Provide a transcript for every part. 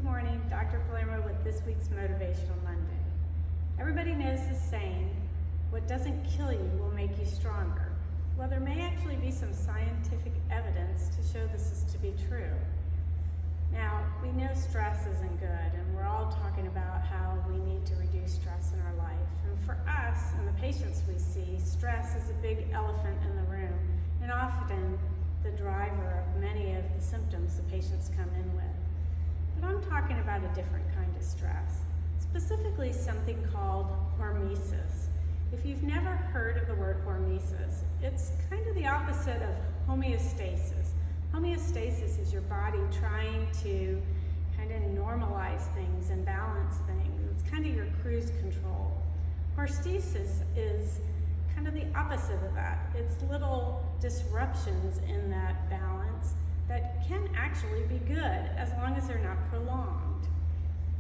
morning, Dr. Palermo with this week's Motivational Monday. Everybody knows the saying, what doesn't kill you will make you stronger. Well, there may actually be some scientific evidence to show this is to be true. Now, we know stress isn't good, and we're all talking about how we need to reduce stress in our life. And for us and the patients we see, stress is a big elephant in the room, and often the driver of many of the symptoms the patients come in with. But I'm talking about a different kind of stress, specifically something called hormesis. If you've never heard of the word hormesis, it's kind of the opposite of homeostasis. Homeostasis is your body trying to kind of normalize things and balance things. It's kind of your cruise control. Hormesis is kind of the opposite of that. It's little disruptions in that balance that can actually be good as long as they're not prolonged.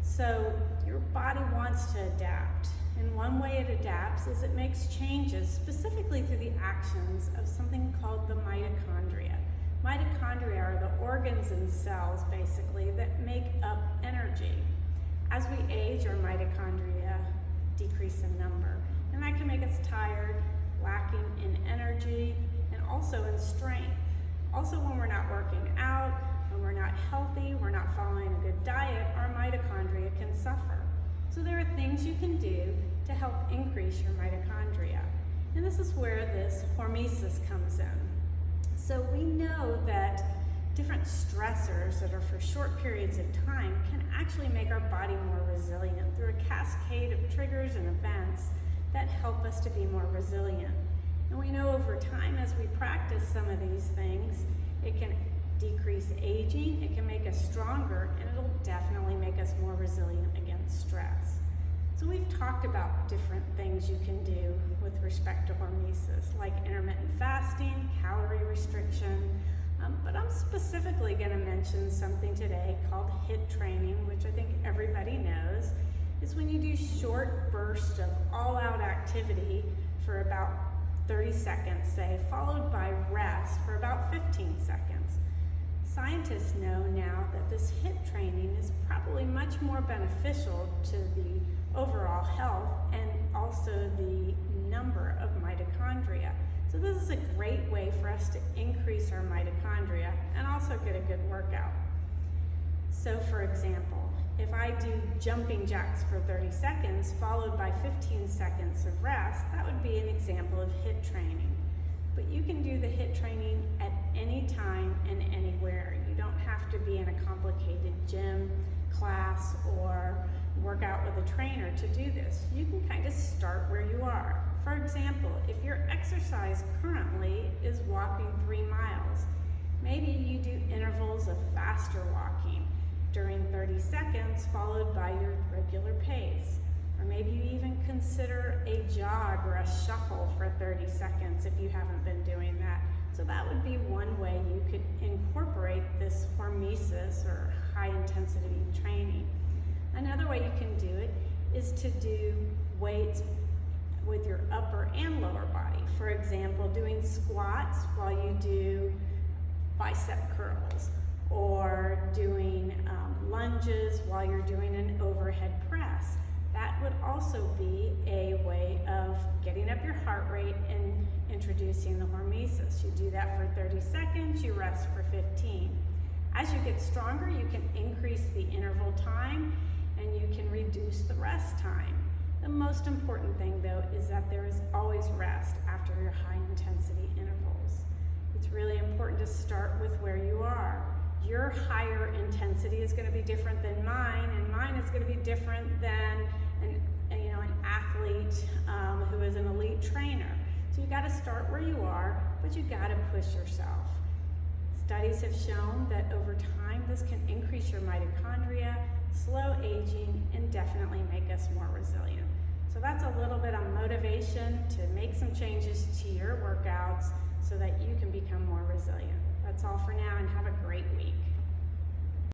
So your body wants to adapt, and one way it adapts is it makes changes specifically through the actions of something called the mitochondria. Mitochondria are the organs and cells basically that make up energy. As we age, our mitochondria decrease in number, and that can make us tired, lacking in energy, and also in strength. Also, when we're not working out, when we're not healthy, we're not following a good diet, our mitochondria can suffer. So there are things you can do to help increase your mitochondria. And this is where this hormesis comes in. So we know that different stressors that are for short periods of time can actually make our body more resilient through a cascade of triggers and events that help us to be more resilient. And we know over time, as we practice some of these things, it can decrease aging, it can make us stronger, and it'll definitely make us more resilient against stress. So we've talked about different things you can do with respect to hormesis, like intermittent fasting, calorie restriction, but I'm specifically going to mention something today called HIIT training, which I think everybody knows. It's when you do short bursts of all-out activity for about 30 seconds, say, followed by rest for about 15 seconds. Scientists know now that this HIIT training is probably much more beneficial to the overall health and also the number of mitochondria. So this is a great way for us to increase our mitochondria and also get a good workout. So for example, if I do jumping jacks for 30 seconds followed by 15 seconds of rest, that would be an example of HIIT training. But you can do the HIIT training at any time and anywhere. You don't have to be in a complicated gym class or work out with a trainer to do this. You can kind of start where you are. For example, if your exercise currently is walking 3 miles, maybe you do intervals of faster walking during 30 seconds followed by your regular pace. Or maybe you even consider a jog or a shuffle for 30 seconds if you haven't been doing that. So that would be one way you could incorporate this hormesis or high intensity training. Another way you can do it is to do weights with your upper and lower body. For example, doing squats while you do bicep curls, or doing lunges while you're doing an overhead press. That would also be a way of getting up your heart rate and introducing the hormesis. You do that for 30 seconds, you rest for 15. As you get stronger, you can increase the interval time and you can reduce the rest time. The most important thing though is that there is always rest after your high intensity intervals. It's really important to start with where you are. Your higher intensity is going to be different than mine, and mine is going to be different than an athlete who is an elite trainer. So you got to start where you are, but you got to push yourself. Studies have shown that over time this can increase your mitochondria, slow aging, and definitely make us more resilient. So that's a little bit on motivation to make some changes to your workouts so that you can become more resilient. That's all for now, and have a great week.